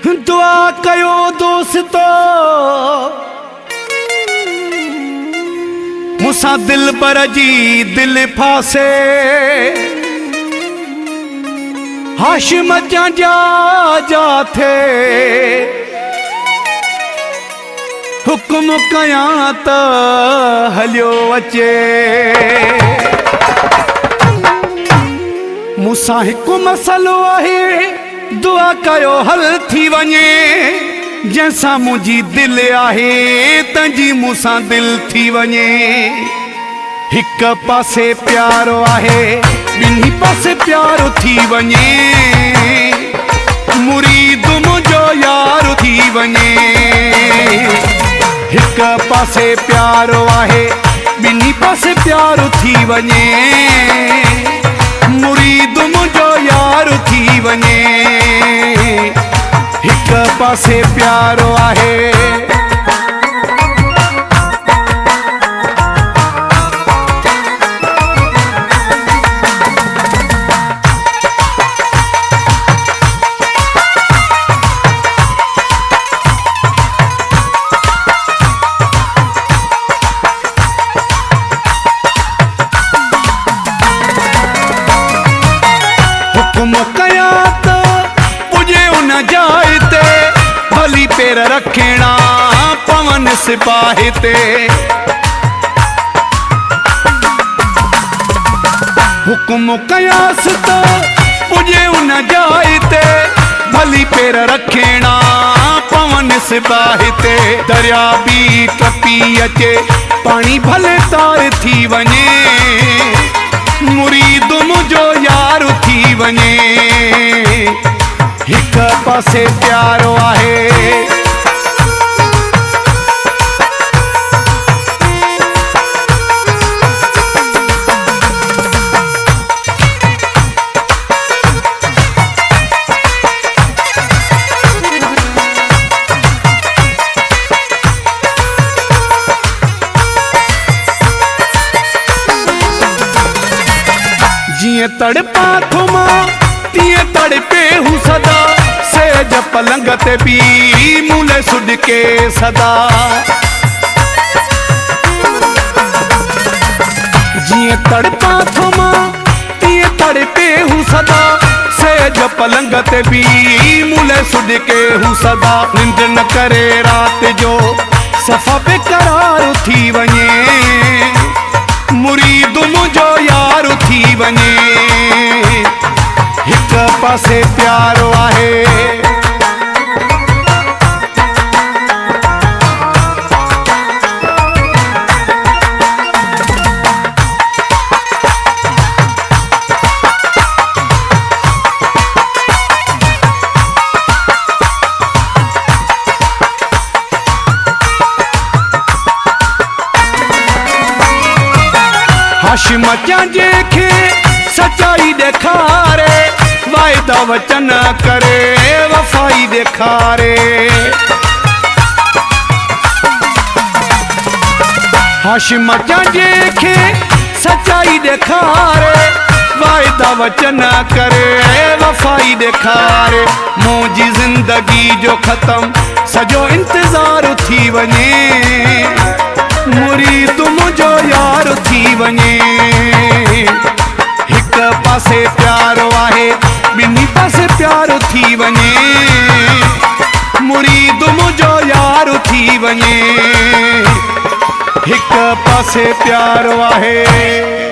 दुआ कयो दोस्तो मुसा दिल बर जी दिल फासे हाशिम जा जा थे हुक्म कया त हलियो अचे मूंसां हिकु मसलो आहे दुआ कयो हल थी वञे जैसा मुझी दिल आहे तंजी मूंसां दिल थी वञे हिक पासे प्यारो आहे ॿिन्ही पासे प्यारो थी वञे मुरीद मुंहिंजो यार थी वञे हिक पासे प्यारो आहे ॿिन्ही पासे प्यारो थी वञे मुरीद मुंहिंजो यार थी वञे हिक पासे प्यारो आहे कया त पुजे उन जाए ते भली पेर रखणा पवन सिपाही ते हुक्म कयास त पुजे उन जाए ते भली पेर रखणा पवन सिपाही ते दरिया भी टपी अचे पानी भले तार थी वञे मुरीद मुंहिंजो यार थी वञे हिक पासे प्यारो आहे जिए तड़पा थुमा तिए तड़पे हूँ सदा सेज पलंग ते भी मूले सुड के सदा जिए तड़पा थुमा तिए तड़पे हूँ सदा सेज पलंग ते भी मूले सुड के हूँ सदा निंद न करे रात जो सफ़ा बेकरार थी वञे मुरीद मुंहिंजो यार थी वञे हिक पासे प्यारो आहे हाशिम जांजे खे सच्चाई ॾेखारे वाइदा वचन करे वफ़ाई ॾेखारे हाशिम जांजे खे सच्चाई ॾेखारे वाइदा वचन करे वफ़ाई ॾेखारे मुंहिंजी ज़िंदगी जो ख़त्म सॼो इंतज़ार थी वञे मुरीद मुंहिंजो यार थी वञे हिक पासे प्यारो आहे ॿिन्ही पासे प्यारो थी वञे मुरीद मुंहिंजो यार थी वञे हिक पासे प्यारो आहे।